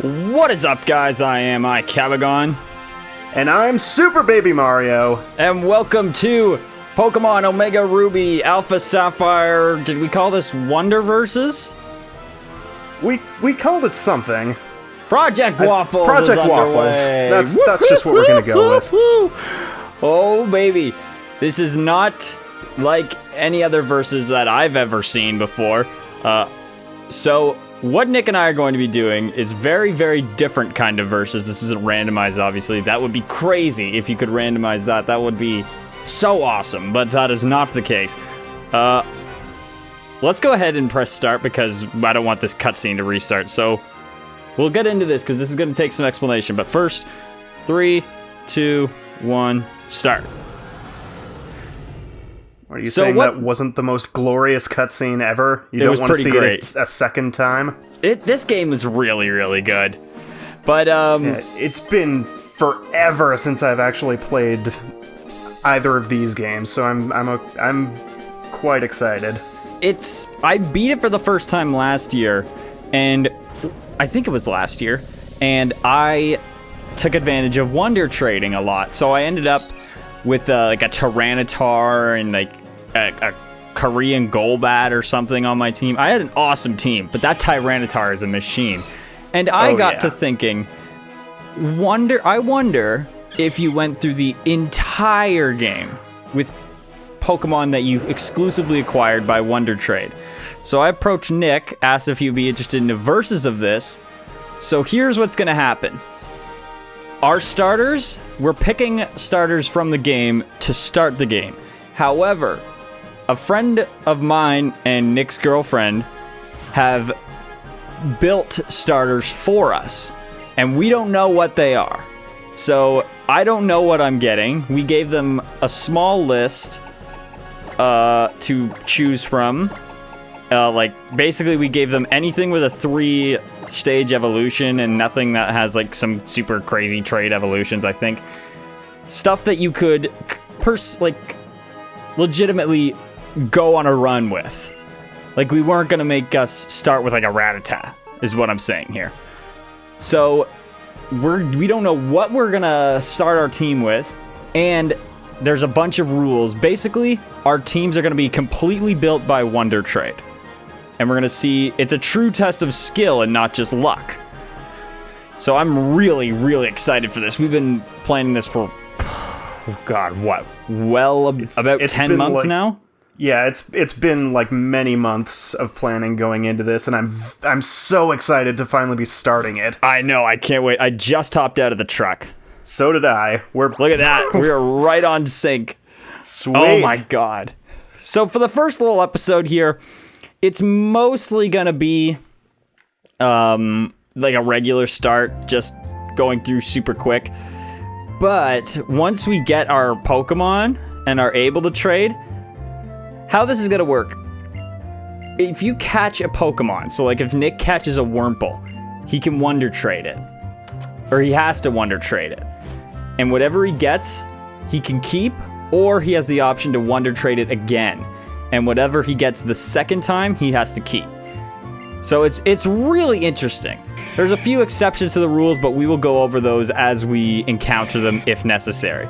What is up, guys? I am Cabagon. And I'm Super Baby Mario. And welcome to Pokemon Omega Ruby Alpha Sapphire. Did we call this Wonder Versus? We called it something. Project Waffles. Project Waffles. That's just what we're gonna go with. Oh baby, this is not like any other versus that I've ever seen before. So what Nick and I are going to be doing is very, very different kind of versus. This isn't randomized, obviously. That would be crazy if you could randomize that. That would be so awesome, but that is not the case. Let's go ahead and press start because I don't want this cutscene to restart. So we'll get into this because this is going to take some explanation. But first, 3, 2, 1, start. Are you saying that wasn't the most glorious cutscene ever? You don't want to see it a second time? This game is really, really good. But, yeah, it's been forever since I've actually played either of these games, so I'm quite excited. I beat it for the first time last year, and I think it was last year, and I took advantage of Wonder Trading a lot, so I ended up with like a Tyranitar and like a Korean Golbat or something on my team. I had an awesome team, but that Tyranitar is a machine. And I got to thinking, I wonder if you went through the entire game with Pokemon that you exclusively acquired by Wonder Trade. So I approached Nick, asked if he'd be interested in the versus of this. So here's what's going to happen. Our starters, we're picking starters from the game to start the game. However, a friend of mine and Nick's girlfriend have built starters for us, and we don't know what they are. So I don't know what I'm getting. We gave them a small list to choose from. Basically we gave them anything with a 3-stage evolution and nothing that has like some super crazy trade evolutions, I think. Stuff that you could legitimately go on a run with. Like, we weren't gonna make us start with like a Rattata, is what I'm saying here. So we don't know what we're gonna start our team with, and there's a bunch of rules. Basically, our teams are gonna be completely built by Wonder Trade. And we're going to see, it's a true test of skill and not just luck. So I'm really, really excited for this. We've been planning this for, God, what? Well, about 10 months now? Yeah, it's been like many months of planning going into this, and I'm so excited to finally be starting it. I know, I can't wait. I just hopped out of the truck. So did I. Look at that. We are right on sync. Sweet. Oh my God. So for the first little episode here, it's mostly gonna be like a regular start, just going through super quick. But once we get our Pokemon and are able to trade, how this is gonna work. If you catch a Pokemon, so like if Nick catches a Wurmple, he can Wonder Trade it. Or he has to Wonder Trade it. And whatever he gets, he can keep, or he has the option to Wonder Trade it again. And whatever he gets the second time, he has to keep. So it's really interesting. There's a few exceptions to the rules, but we will go over those as we encounter them if necessary.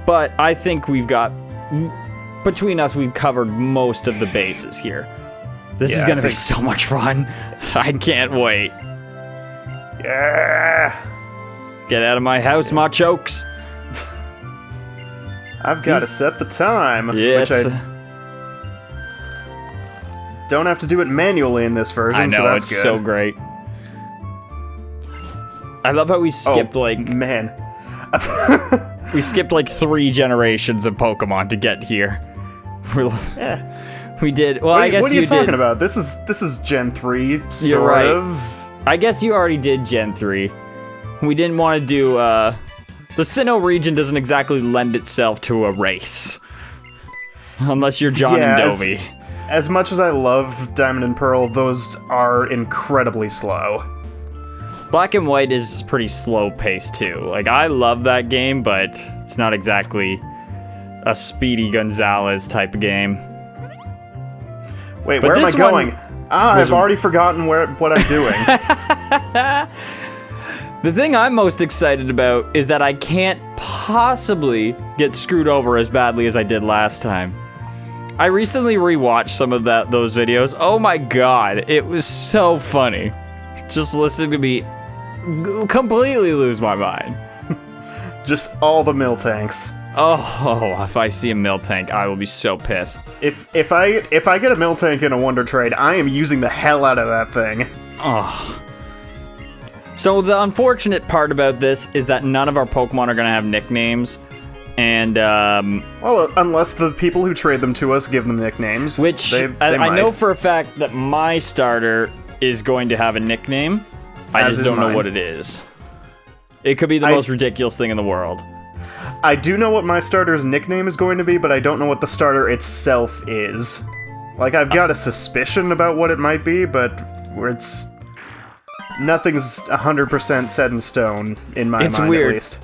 But I think between us, we've covered most of the bases here. This is gonna be so much fun. I can't wait. Yeah. Get out of my house, Machokes. I've got to set the time. Yes. Which I don't have to do it manually in this version. I know, so that's it's good. so great. I love how we skipped man. We skipped like 3 generations of Pokemon to get here. We did. Well, I guess what are you talking about? This is Gen 3, sort of. I guess you already did Gen 3. We didn't want to do the Sinnoh region doesn't exactly lend itself to a race. Unless you're John and Dovey. As much as I love Diamond and Pearl, those are incredibly slow. Black and White is pretty slow paced too. Like, I love that game, but it's not exactly a Speedy Gonzalez type of game. Wait, where am I going? I've already forgotten what I'm doing. The thing I'm most excited about is that I can't possibly get screwed over as badly as I did last time. I recently rewatched some of those videos. Oh my god, it was so funny. Just listening to me completely lose my mind. Just all the mill tanks. Oh, if I see a mill tank, I will be so pissed. If I get a mill tank in a Wonder Trade, I am using the hell out of that thing. Oh. So the unfortunate part about this is that none of our Pokemon are gonna have nicknames, and well, unless the people who trade them to us give them nicknames, which they I might. know for a fact that my starter is going to have a nickname. I As just is don't know mine. what it is. It could be the most ridiculous thing in the world. I do know what my starter's nickname is going to be, but I don't know what the starter itself is. Like, I've got a suspicion about what it might be, but nothing's 100% set in stone, in my mind weird. at least.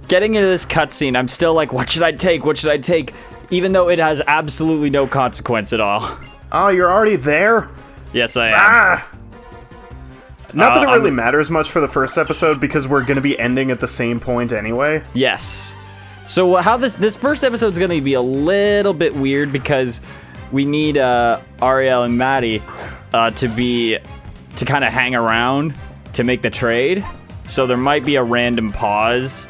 Getting into this cutscene, I'm still like, what should I take? What should I take? Even though it has absolutely no consequence at all. Oh, you're already there? Yes, I am. Ah! Not that it really matters much for the first episode, because we're going to be ending at the same point anyway. Yes. So how this first episode is going to be a little bit weird because we need Ariel and Maddie to kind of hang around to make the trade. So there might be a random pause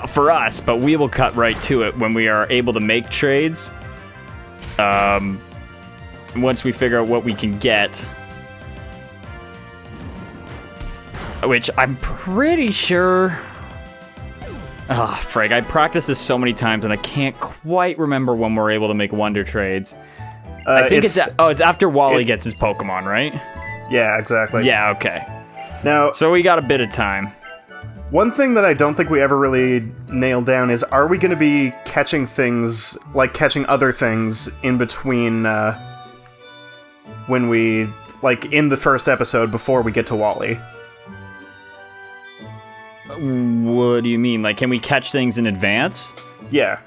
for us, but we will cut right to it when we are able to make trades. Once we figure out what we can get. Which I'm pretty sure... Oh, frig, I practiced this so many times and I can't quite remember when we're able to make Wonder Trades. I think it's after Wally gets his Pokemon, right? Yeah, exactly. Yeah, okay. Now, So we got a bit of time. one thing that I don't think we ever really nailed down is, are we going to be catching things, like catching other things in between when we, like, in the first episode before we get to Wally? What do you mean? Like, can we catch things in advance? Yeah.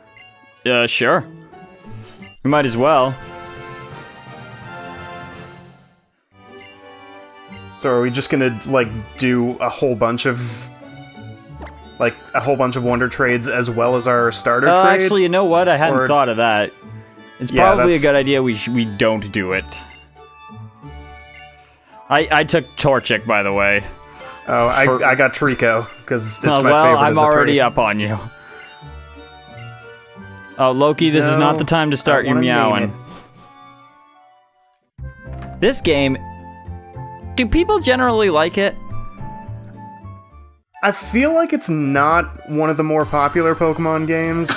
Sure. We might as well. So are we just gonna, like, do a whole bunch of Wonder Trades as well as our starter trade? Actually, you know what? I hadn't thought of that. It's probably a good idea we don't do it. I took Torchic, by the way. Oh, I got Trico, because it's my favorite well, of the I'm already three. up on you. Oh, Loki, this is not the time to start your meowing. This game... Do people generally like it? I feel like it's not one of the more popular Pokemon games.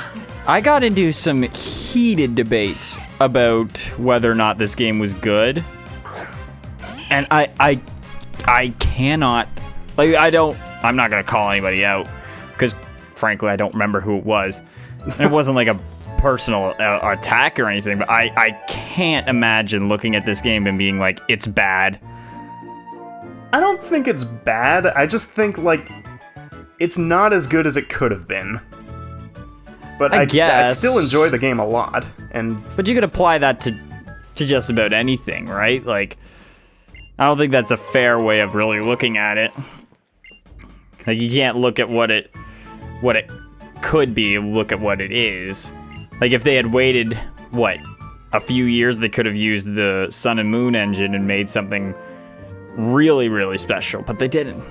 I got into some heated debates about whether or not this game was good. And I cannot... Like, I'm not gonna call anybody out, because, frankly, I don't remember who it was. It wasn't like a personal attack or anything, but I can't imagine looking at this game and being like, it's bad. I don't think it's bad, I just think, like, it's not as good as it could have been. But I still enjoy the game a lot, and... But you could apply that to just about anything, right? Like, I don't think that's a fair way of really looking at it. Like, you can't look at what it could be, look at what it is. Like, if they had waited, what, a few years, they could have used the Sun and Moon engine and made something really, really special, but they didn't.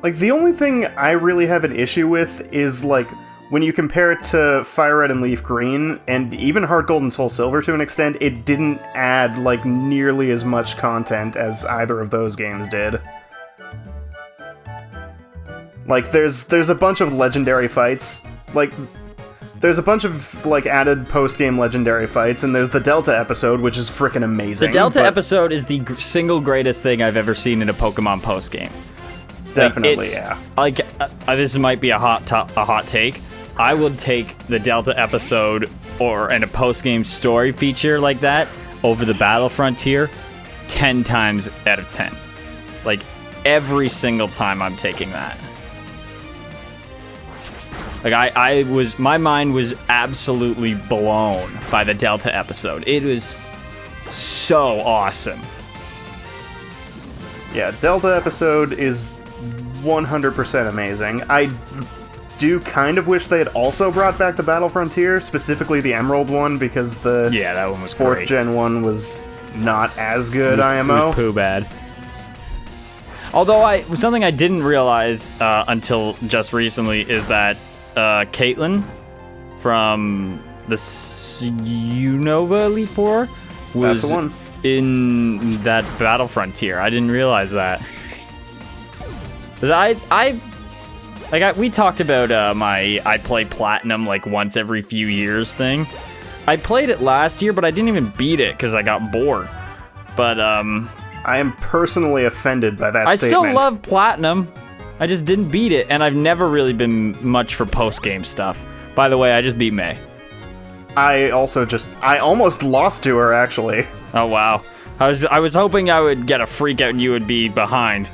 Like, the only thing I really have an issue with is, like, when you compare it to Fire Red and Leaf Green, and even Heart Gold and Soul Silver to an extent, it didn't add, like, nearly as much content as either of those games did. Like, there's a bunch of legendary fights. Like, there's a bunch of, like, added post-game legendary fights, and there's the Delta episode, which is frickin' amazing. The Delta episode is the single greatest thing I've ever seen in a Pokemon post-game. Definitely, yeah. Like, this might be a hot take. I would take the Delta episode and a post-game story feature like that over the Battle Frontier 10 times out of 10. Like, every single time I'm taking that. Like, my mind was absolutely blown by the Delta episode. It was so awesome. Yeah, Delta episode is 100% amazing. I do kind of wish they had also brought back the Battle Frontier, specifically the Emerald one, because the that one was 4th great. gen one was not as good, IMO. It was poo bad. Although something I didn't realize until just recently is that Caitlyn from the Unova Elite Four was That's the one. in that Battle Frontier. I didn't realize that. 'Cause we talked about my I play Platinum like once every few years thing. I played it last year, but I didn't even beat it because I got bored. But I am personally offended by that I statement. still love Platinum. I just didn't beat it, and I've never really been much for post-game stuff. By the way, I just beat May. I almost lost to her, actually. Oh wow. I was hoping I would get a freak out and you would be behind.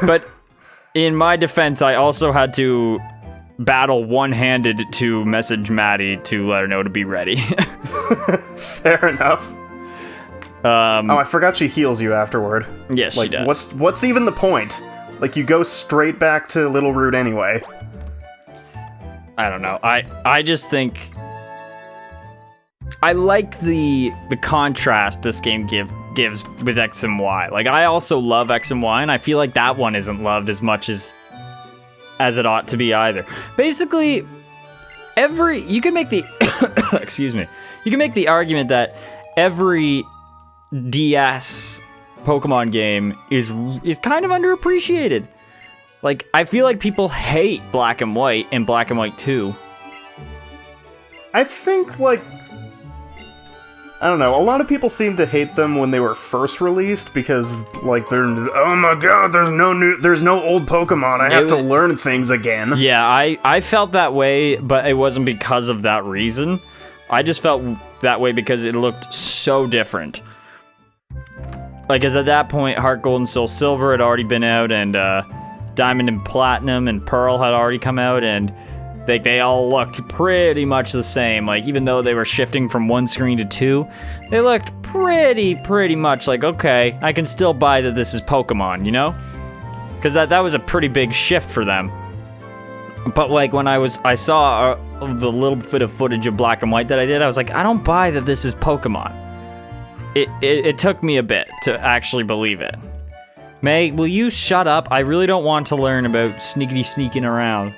But in my defense, I also had to battle one-handed to message Maddie to let her know to be ready. Fair enough. I forgot she heals you afterward. Yes, Like, she does. what's even the point? Like, you go straight back to Little Root anyway. I don't know. I just think I like the contrast this game gives with X and Y. Like, I also love X and Y, and I feel like that one isn't loved as much as it ought to be either. Basically, you can make the excuse me. You can make the argument that every DS Pokemon game is kind of underappreciated. Like, I feel like people hate Black and White and Black and White 2. I think, like, I don't know, a lot of people seem to hate them when they were first released because, like, they're, oh my god, there's no old Pokemon, I have to learn things again. Yeah, I felt that way, but it wasn't because of that reason. I just felt that way because it looked so different. Like, because at that point, Heart Gold and Soul Silver had already been out, and Diamond and Platinum and Pearl had already come out, and they all looked pretty much the same. Like, even though they were shifting from one screen to two, they looked pretty much like, okay, I can still buy that this is Pokemon, you know? Because that was a pretty big shift for them. But, like, when I saw the little bit of footage of Black and White that I did, I was like, I don't buy that this is Pokemon. It took me a bit to actually believe it. May, will you shut up? I really don't want to learn about sneaking around.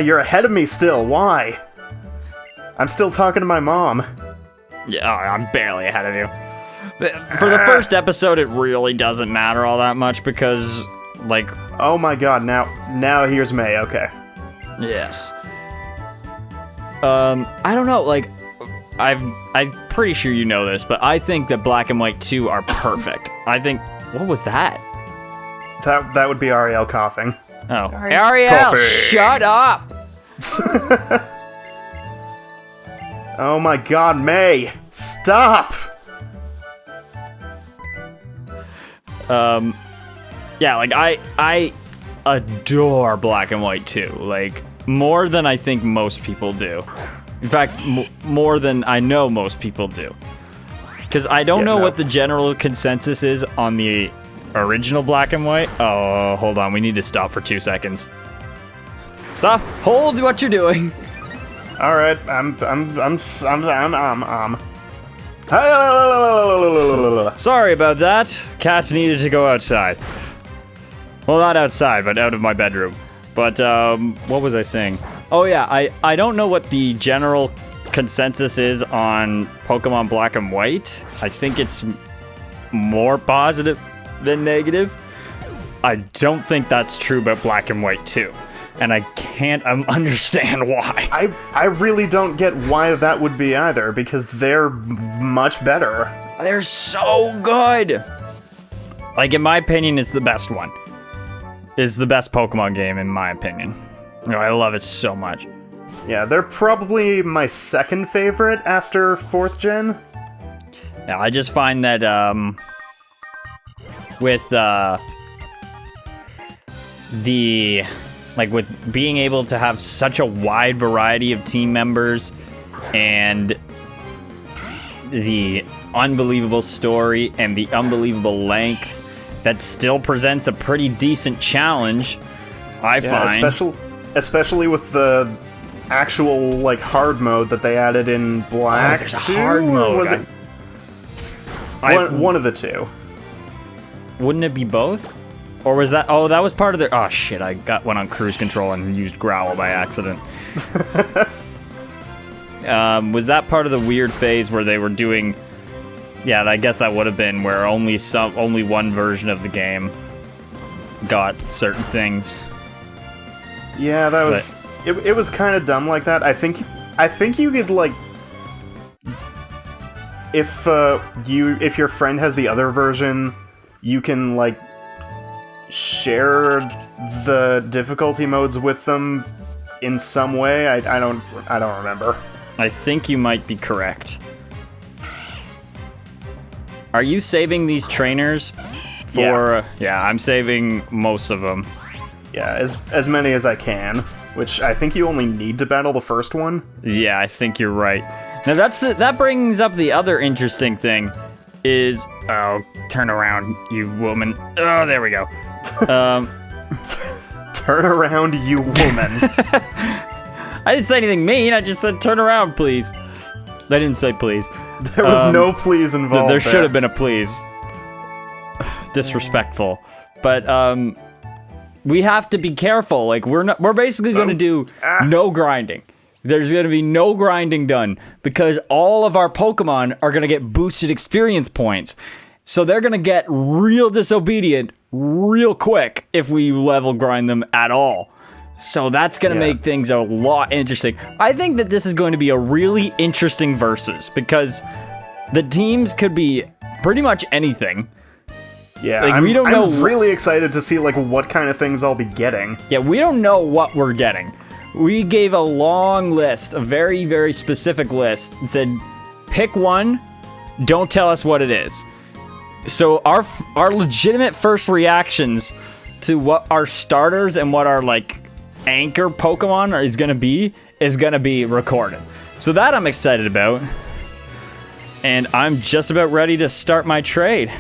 You're ahead of me still, why? I'm still talking to my mom. Yeah, I'm barely ahead of you. For the first episode, it really doesn't matter all that much because, like... Oh my god, now here's May, okay. Yes. I don't know, like... I'm pretty sure you know this, but I think that Black and White 2 are perfect. I think... What was that? That would be Ariel coughing. Oh. Ariel, Coughing. shut up! Oh my god, May! Stop! Yeah, like, I adore Black and White 2. Like, more than I think most people do. In fact, more than I know most people do. Because I don't know what the general consensus is on the original Black and White. Oh, hold on. We need to stop for 2 seconds. Stop. Hold what you're doing. All right, I'm. Sorry about that. Cat needed to go outside. Well, not outside, but out of my bedroom. But, what was I saying? Oh, yeah, I don't know what the general consensus is on Pokemon Black and White. I think it's more positive than negative. I don't think that's true about Black and White 2. And I can't understand why. I really don't get why that would be either, because they're much better. They're so good! Like, in my opinion, it's the best one. It's the best Pokemon game, in my opinion. You know, I love it so much. Yeah, they're probably my second favorite after 4th gen. Yeah, I just find that, with with being able to have such a wide variety of team members and the unbelievable story and the unbelievable length that still presents a pretty decent challenge, I find. Especially with the actual like hard mode that they added in Black. Oh, there's a hard mode. Was it? One of the two. Wouldn't it be both? Or was that... Oh, that was part of their... Oh, shit, I went on cruise control and used Growl by accident. Was that part of the weird phase where they were doing... Yeah, I guess that would have been where only one version of the game got certain things. Yeah, that was... It was kind of dumb like that. I think you could, like... If your friend has the other version, you can, like, share the difficulty modes with them in some way. I don't remember. I think you might be correct. Are you saving these trainers for... Yeah, I'm saving most of them. Yeah, as many as I can, which I think you only need to battle the first one. Yeah, I think you're right. Now that brings up the other interesting thing is... Oh, turn around, you woman. Oh, there we go. Turn around, you woman. I didn't say anything mean, I just said turn around, please. I didn't say please. There was no please involved. There should have been a please. Disrespectful. But, we have to be careful. Like, we're basically going to do no grinding. There's going to be no grinding done because all of our Pokemon are going to get boosted experience points. So they're going to get real disobedient real quick if we level grind them at all. So that's going to make things a lot interesting. I think that this is going to be a really interesting versus because the teams could be pretty much anything. Yeah, like, we don't know. I'm really excited to see like what kind of things I'll be getting. Yeah, we don't know what we're getting. We gave a long list, a very, very specific list, and said, pick one, don't tell us what it is. So our legitimate first reactions to what our starters and what our, like, anchor Pokemon is going to be recorded. So that I'm excited about. And I'm just about ready to start my trade.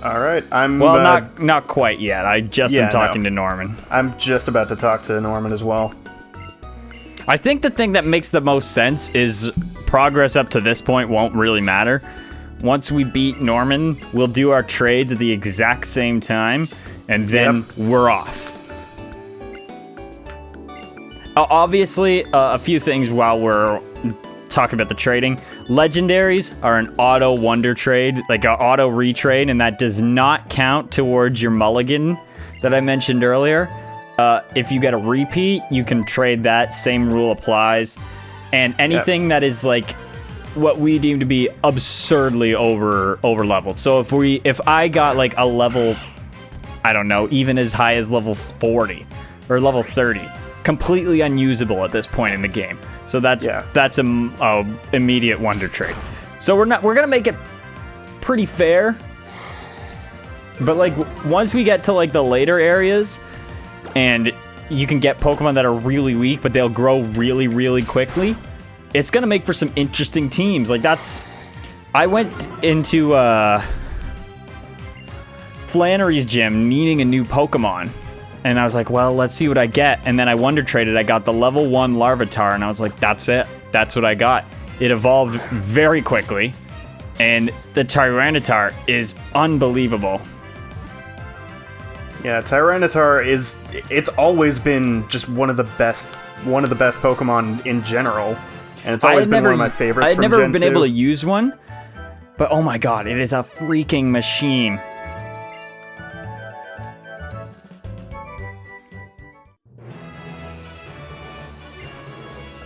All right, I'm... Well, not quite yet. I just am talking to Norman. I'm just about to talk to Norman as well. I think the thing that makes the most sense is progress up to this point won't really matter. Once we beat Norman, we'll do our trades at the exact same time, and then we're off. Obviously, a few things while we're talking about the trading. Legendaries are an auto wonder trade, like an auto retrade, and that does not count towards your mulligan that I mentioned earlier. If you get a repeat, you can trade that. Same rule applies. And anything that is like what we deem to be absurdly over leveled. So if I got like a level, I don't know, even as high as level 40 or level 30, completely unusable at this point in the game. So that's a immediate wonder trade. So we're gonna make it pretty fair. But like once we get to like the later areas, and you can get Pokemon that are really weak, but they'll grow really, really quickly, it's gonna make for some interesting teams. Like I went into Flannery's gym needing a new Pokemon. And I was like, well, let's see what I get. And then I wonder traded. I got the level 1 Larvitar, and I was like, that's it. That's what I got. It evolved very quickly, and the Tyranitar is unbelievable. Yeah, Tyranitar it's always been just one of the best Pokemon in general. And it's always been one of my favorites from Gen 2. I've never been able to use one, but oh my god, it is a freaking machine.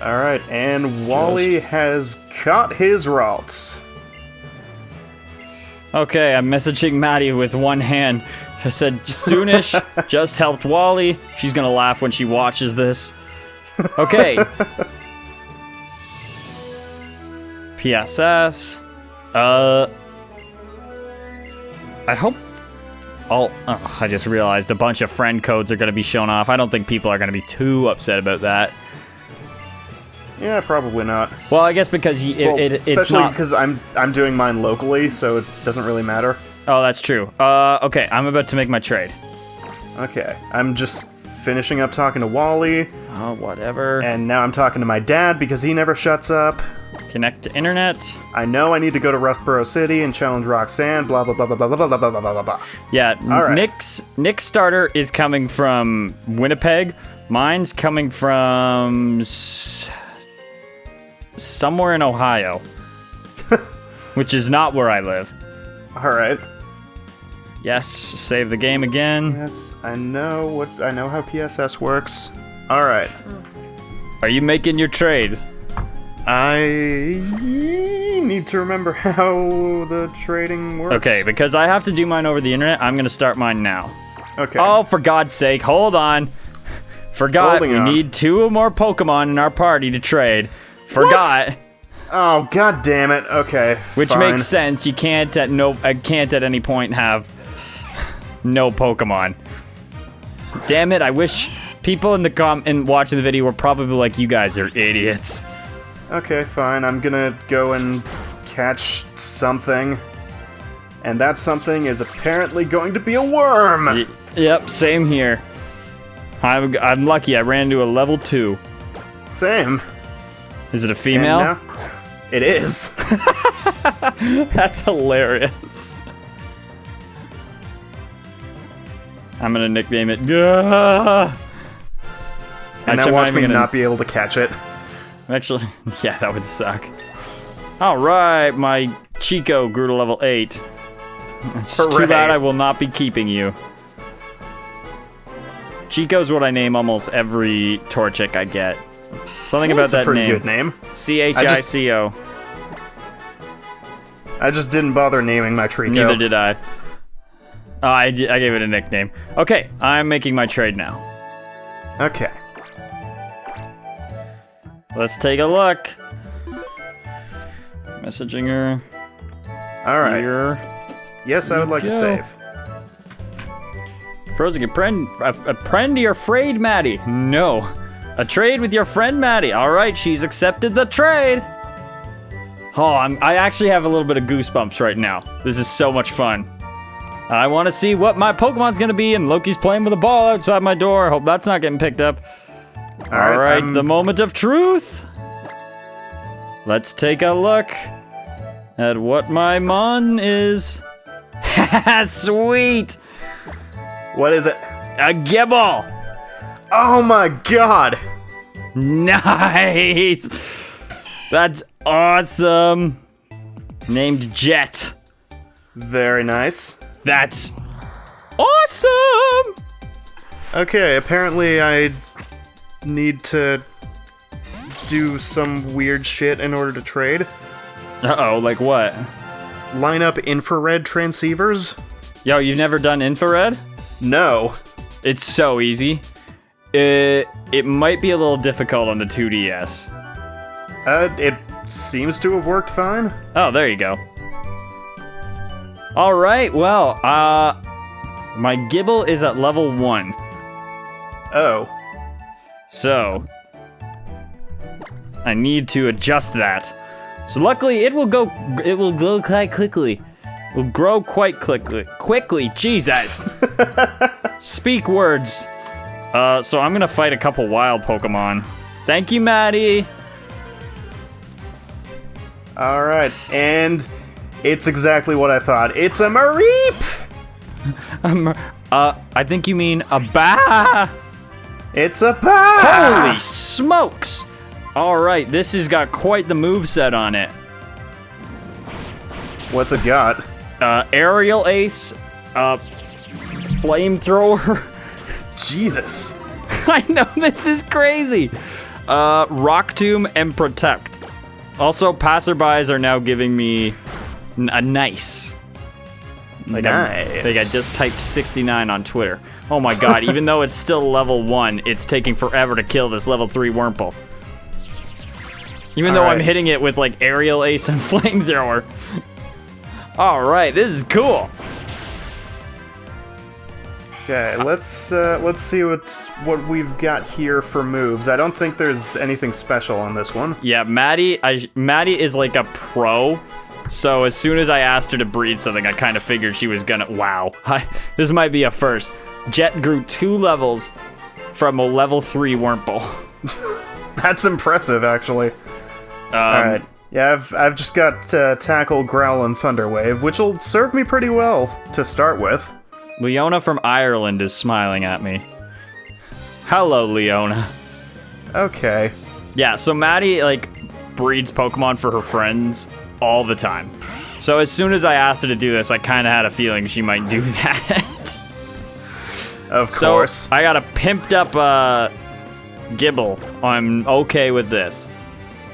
Alright, and Wally has caught his Ralts. Okay, I'm messaging Maddie with one hand. I said, soonish, just helped Wally. She's gonna laugh when she watches this. Okay. PSS. I hope... I just realized a bunch of friend codes are gonna be shown off. I don't think people are gonna be too upset about that. Yeah, probably not. Well, I guess because it's especially not... because I'm doing mine locally, so it doesn't really matter. Oh, that's true. Okay, I'm about to make my trade. Okay, I'm just finishing up talking to Wally, Oh, whatever. and now I'm talking to my dad because he never shuts up. Connect to internet. I know I need to go to Rustboro City and challenge Roxanne, blah blah blah blah blah blah blah blah blah blah blah. Yeah, All right. Nick's starter is coming from Winnipeg. Mine's coming from somewhere in Ohio, which is not where I live. Alright. Yes, save the game again. Yes, I know how PSS works. Alright. Are you making your trade? I need to remember how the trading works. Okay, because I have to do mine over the internet, I'm gonna start mine now. Okay. Oh, for God's sake, hold on. Forgot Holding we on. need 2 more Pokemon in our party to trade. Forgot. Oh, god damn it. Okay. Which fine. makes sense. You can't at any point have no Pokemon. Damn it! I wish people in the and watching the video were probably like, you guys are idiots. Okay, fine. I'm gonna go and catch something. And that something is apparently going to be a worm! Yep, same here. I'm lucky. I ran into a level 2. Same. Is it a And female? now- It is. That's hilarious. I'm gonna nickname it. Gah! And now Actually, watch I'm me gonna- not be able to catch it. Actually, yeah, that would suck. Alright, my Chico grew to level 8. It's too Hooray. bad I will not be keeping you. Chico's what I name almost every Torchic I get. Something about That's a that pretty name. good name. Chico. I just didn't bother naming my Trico. Neither did I. Oh, I gave it a nickname. Okay, I'm making my trade now. Okay. Let's take a look. Messaging her. Alright. Here. Yes, I would like to Go. save. Frozen, a friend you're afraid, Maddie. No. A trade with your friend, Maddie. Alright, she's accepted the trade. Oh, I actually have a little bit of goosebumps right now. This is so much fun. I want to see what my Pokemon's gonna be, and Loki's playing with a ball outside my door. I hope that's not getting picked up. Alright, the moment of truth. Let's take a look at what my Mon is. Sweet! What is it? A Gibble! Oh my god! Nice! That's awesome! Named Jet. Very nice. That's awesome! Okay, apparently I need to do some weird shit in order to trade. Uh-oh, like what? Line up infrared transceivers? Yo, you've never done infrared? No. It's so easy. It might be a little difficult on the 2DS. It seems to have worked fine. Oh, there you go. Alright, well, my Gibble is at level 1. Oh. So, I need to adjust that. So luckily, it will go quite quickly. It will grow quite quickly. Jesus. Speak words. So I'm gonna fight a couple wild Pokemon. Thank you, Maddie. Alright, and it's exactly what I thought. It's a Mareep! I think you mean a ba. It's a Ba! Holy smokes! Alright, this has got quite the moveset on it. What's it got? Aerial Ace, Flamethrower. Jesus. I know, this is crazy. Rock Tomb and Protect. Also, passerbys are now giving me a nice. Like Nice. I just typed 69 on Twitter. Oh my god, even though it's still level 1, it's taking forever to kill this level 3 Wurmple. Even though I'm Alright. hitting it with like Aerial Ace and Flamethrower. Alright, this is cool. Okay, let's see what we've got here for moves. I don't think there's anything special on this one. Yeah, Maddie is like a pro, So as soon as I asked her to breed something, I kind of figured she was gonna... Wow. This might be a first. Jet grew 2 levels from a level 3 Wurmple. That's impressive, actually. Alright. Yeah, I've just got Tackle, Growl, and Thunderwave, which will serve me pretty well to start with. Leona from Ireland is smiling at me. Hello, Leona. Okay. Yeah, so Maddie, like, breeds Pokemon for her friends all the time. So as soon as I asked her to do this, I kind of had a feeling she might do that. Of course. So I got a pimped up Gibble. I'm okay with this.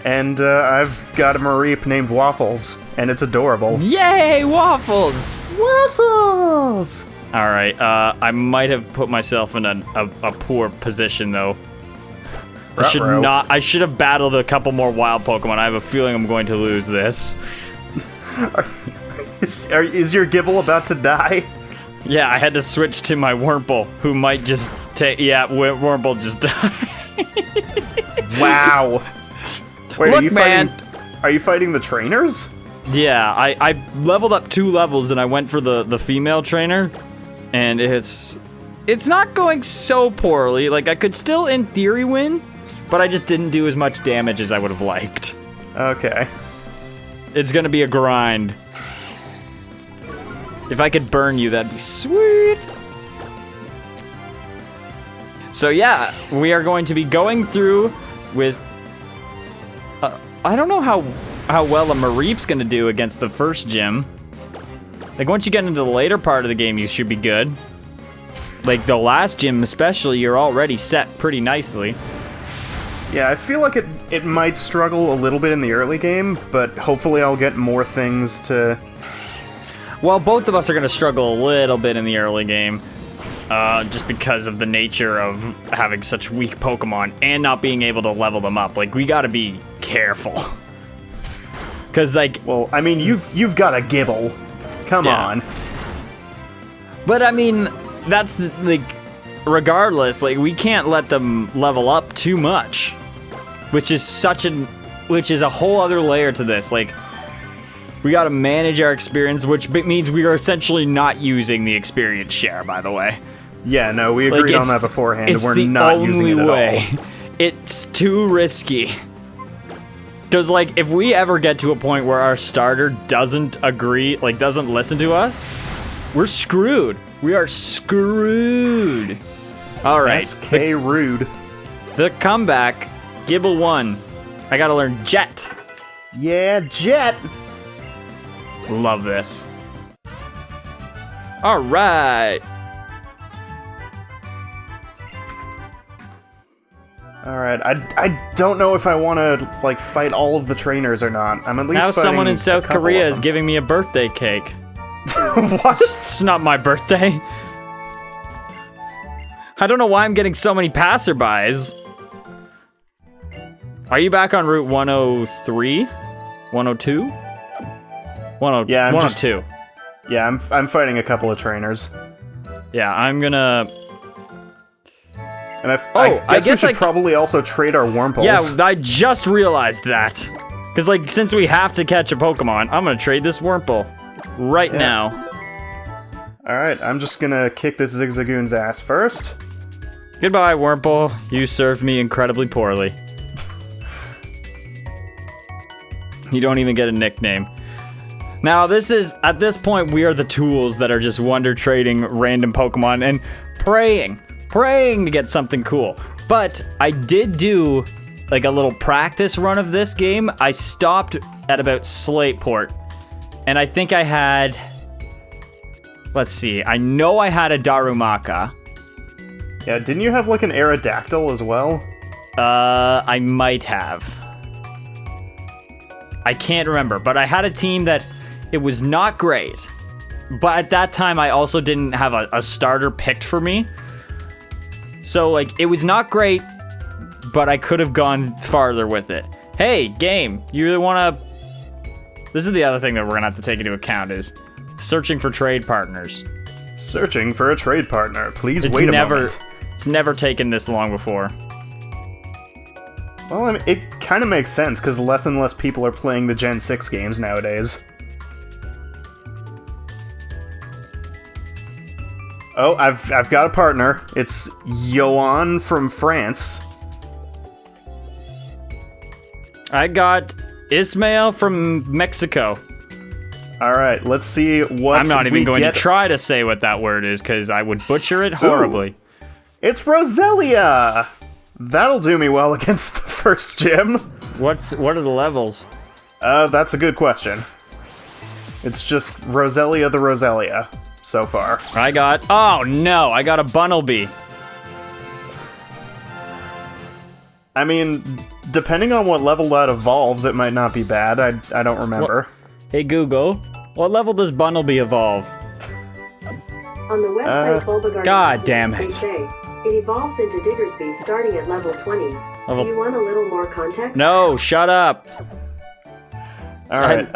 And I've got a Mareep named Waffles, and it's adorable. Yay, Waffles! Waffles! Alright, I might have put myself in a poor position, though. I should have battled a couple more wild Pokemon. I have a feeling I'm going to lose this. Is your Gibble about to die? Yeah, I had to switch to my Wurmple, who might just take... Yeah, Wurmple just died. Wow. Wait, Look, man. Are you fighting the trainers? Yeah, I leveled up 2 levels and I went for the female trainer. And it's not going so poorly. Like, I could still, in theory, win. But I just didn't do as much damage as I would have liked. Okay. It's gonna be a grind. If I could burn you, that'd be sweet. So yeah, we are going to be going through with... I don't know how well a Mareep's gonna do against the first gym. Like, once you get into the later part of the game, you should be good. Like, the last gym especially, you're already set pretty nicely. Yeah, I feel like it might struggle a little bit in the early game, but hopefully I'll get more things to... Well, both of us are going to struggle a little bit in the early game, just because of the nature of having such weak Pokemon and not being able to level them up. Like, we got to be careful. Because, like... Well, I mean, you've got a Gibble. Come on. But, I mean, that's, like... Regardless, like, we can't let them level up too much. Which is a whole other layer to this. Like, we gotta manage our experience, which means we are essentially not using the experience share, by the way. Yeah, no, we agreed on that beforehand, and we're not using it at all. It's too risky. Because, like, if we ever get to a point where our starter doesn't agree, like, doesn't listen to us, we're screwed. We are screwed. Alright. SK Rude. The comeback. Gibble 1. I gotta learn Jet. Yeah, Jet. Love this. Alright. Alright, I don't know if I want to, like, fight all of the trainers or not. I'm at least now someone in South Korea is them. giving me a birthday cake. What? It's not my birthday. I don't know why I'm getting so many passerbys. Are you back on Route 103? 102? Yeah, 102. Yeah, I'm fighting a couple of trainers. Yeah, I'm gonna... And I guess we should probably also trade our Wurmples. Yeah, I just realized that. Because, like, since we have to catch a Pokemon, I'm gonna trade this Wurmple. Right now. Alright, I'm just gonna kick this Zigzagoon's ass first. Goodbye, Wurmple. You served me incredibly poorly. You don't even get a nickname. Now, at this point, we are the tools that are just wonder trading random Pokemon and praying to get something cool. But I did do, like, a little practice run of this game. I stopped at about Slateport. And I think I had... Let's see. I know I had a Darumaka. Yeah, didn't you have, like, an Aerodactyl as well? I might have. I can't remember, but I had a team that it was not great. But at that time, I also didn't have a starter picked for me. So, like, it was not great, but I could have gone farther with it. Hey, game, you really want to... This is the other thing that we're going to have to take into account is searching for trade partners. Searching for a trade partner. Please wait a moment. It's never taken this long before. Well, I mean, it kind of makes sense, because less and less people are playing the Gen 6 games nowadays. Oh, I've got a partner. It's Johan from France. I got Ismail from Mexico. All right, let's see what I'm not even going get. to try to say what that word is because I would butcher it horribly. Ooh, it's Roselia. That'll do me well against the first gym. What are the levels? That's a good question. It's just Roselia the Roselia so far. I got a Bunnelby. I mean, depending on what level that evolves, it might not be bad. I don't remember. Hey Google, what level does Bunnelby evolve? On the website Bulbagarden, God damn it. They say it evolves into Diggersby starting at level 20. Do you want a little more context? No, shut up. All right.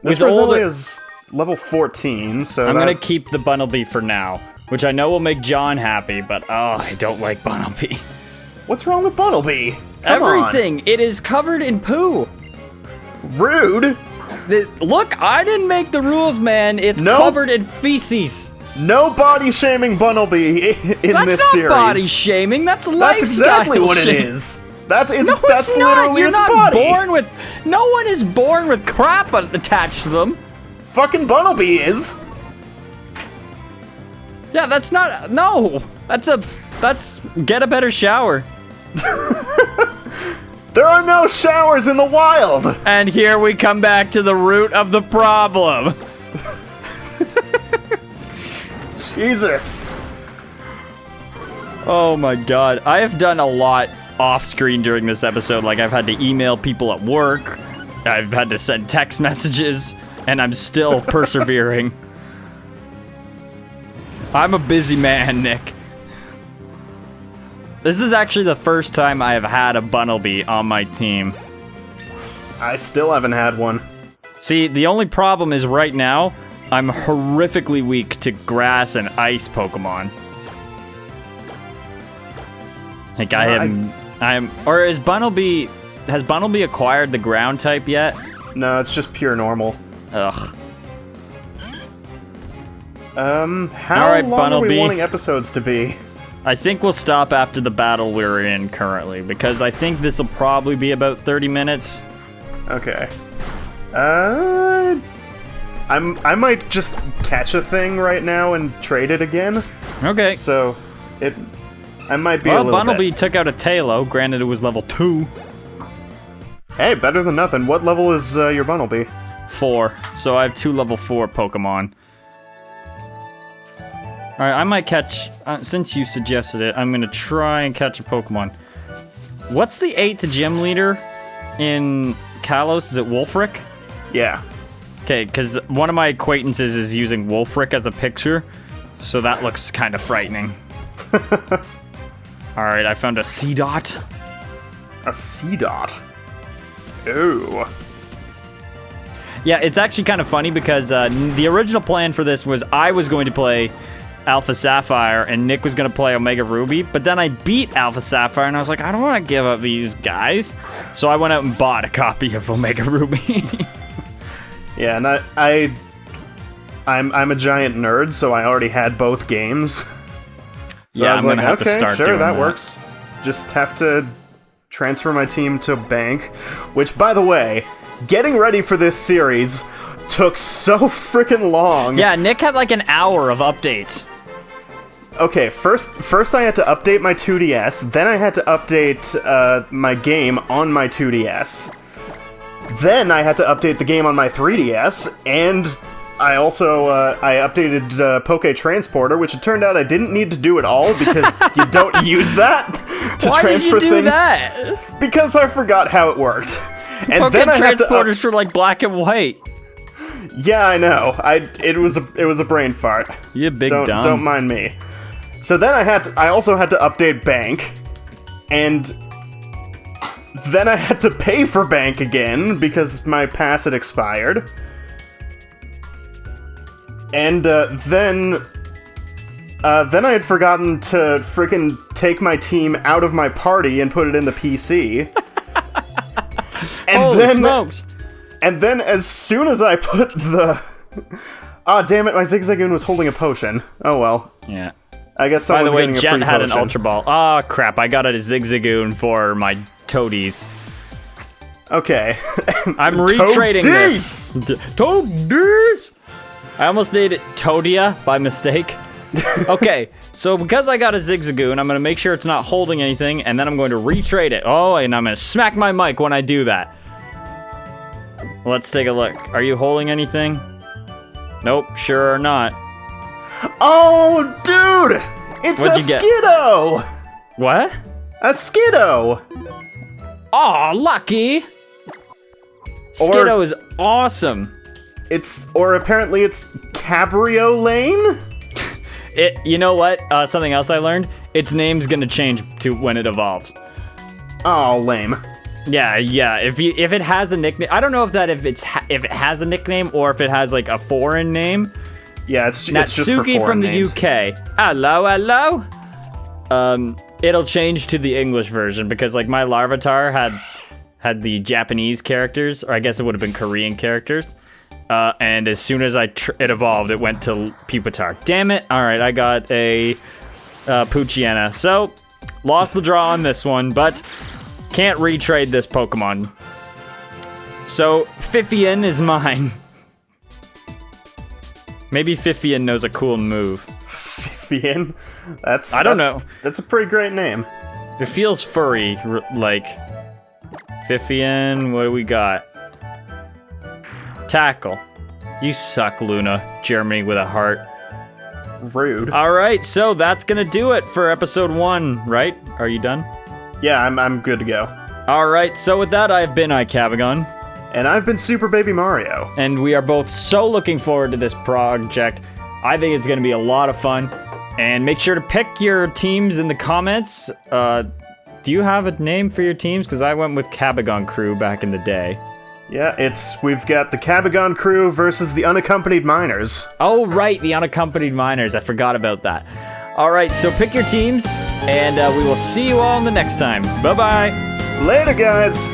This Roselia is level 14, so I'm gonna keep the Bunnelby for now, which I know will make John happy, but I don't like Bunnelby. What's wrong with Bunnelby? Everything. It is covered in poo. Rude. Look, I didn't make the rules, man. It's covered in feces. No body shaming Bunnelby in this series. That's not body shaming. That's lifestyle. That's exactly what shaming. it is. That's literally You're its not body. Born with. No one is born with crap attached to them. Fucking Bunnelby is. Yeah, that's not. No, that's get a better shower. There are no showers in the wild. And here we come back to the root of the problem. Jesus. Oh my god. I have done a lot off screen during this episode. Like, I've had to email people at work, I've had to send text messages, and I'm still persevering. I'm a busy man, Nick. This is actually the first time I have had a Bunnelby on my team. I still haven't had one. See, the only problem is right now, I'm horrifically weak to grass and ice Pokemon. Like, or has Bunnelby acquired the ground type yet? No, it's just pure normal. Ugh. How Alright, long are we Bunnelby. wanting episodes to be? I think we'll stop after the battle we're in currently, because I think this will probably be about 30 minutes. Okay. I might just catch a thing right now and trade it again. Okay. So, I might be a Well, little Bunnelby bit. took out a Tailo, granted it was level 2. Hey, better than nothing. What level is your Bunnelby? 4. So I have 2 level 4 Pokemon. Alright, I might catch, since you suggested it, I'm gonna try and catch a Pokemon. What's the 8th gym leader in Kalos? Is it Wolfric? Yeah. Okay, because one of my acquaintances is using Wolfric as a picture, so that looks kind of frightening. Alright, I found a Seedot. A Seedot. Ooh. Yeah, it's actually kind of funny because the original plan for this was I was going to play Alpha Sapphire and Nick was going to play Omega Ruby, but then I beat Alpha Sapphire and I was like, I don't want to give up these guys. So I went out and bought a copy of Omega Ruby. Yeah, and I'm a giant nerd, so I already had both games. So Yeah, I was I'm like, gonna have to okay, start sure, doing that that. works. Just have to transfer my team to Bank, which, by the way, getting ready for this series took so freaking long. Yeah, Nick had like an hour of updates. Okay, first I had to update my 2DS, then I had to update my game on my 2DS. Then I had to update the game on my 3DS, and I also I updated Poke Transporter, which it turned out I didn't need to do at all because you don't use that to Why transfer did you do things. that? Because I forgot how it worked. And Poke then I had to Transporters for like black and white. Yeah, I know. It was a brain fart. You big dumb. Don't mind me. So then I also had to update Bank, and then I had to pay for Bank again because my pass had expired. And then I had forgotten to freaking take my team out of my party and put it in the PC. And Holy then smokes! And then as soon as I put the Ah, damn it, my Zigzagoon was holding a potion. Oh well. Yeah. I guess By someone's the way, getting a Jet free had potion. an Ultra Ball. Ah, crap, I got a Zigzagoon for my Toadies. Okay. I'm retrading this. Toadies! I almost made it Toadia by mistake. Okay, so because I got a Zigzagoon, I'm going to make sure it's not holding anything, and then I'm going to retrade it. Oh, and I'm going to smack my mic when I do that. Let's take a look. Are you holding anything? Nope, sure or not. Oh, dude! It's What'd a you get? Skiddo! What? A Skiddo! Aw, lucky! Skiddo is awesome. Or apparently it's Cabrio Lane? You know what? Something else I learned. Its name's gonna change to when it evolves. Oh, lame. Yeah. If it has a nickname, I don't know if it has a nickname or if it has like a foreign name. Yeah, it's just for Natsuki foreign from the names. UK. Hello. It'll change to the English version because like my Larvitar had the Japanese characters, or I guess it would have been Korean characters. And as soon as it evolved, it went to Pupitar. Damn it. All right, I got a Poochyena. So, lost the draw on this one, but can't retrade this Pokemon. So, Fifian is mine. Maybe Fifian knows a cool move. Fifian? I don't know. That's a pretty great name. It feels furry, like... Fifian, what do we got? Tackle. You suck, Luna. Germany with a heart. Rude. Alright, so that's gonna do it for episode 1, right? Are you done? Yeah, I'm good to go. Alright, so with that, I've been Icabagon. And I've been Super Baby Mario. And we are both so looking forward to this project. I think it's gonna be a lot of fun. And make sure to pick your teams in the comments. Do you have a name for your teams? Because I went with Cabagon Crew back in the day. Yeah, we've got the Cabagon Crew versus the Unaccompanied Miners. Oh, right, the Unaccompanied Miners. I forgot about that. All right, so pick your teams, and we will see you all in the next time. Bye-bye. Later, guys!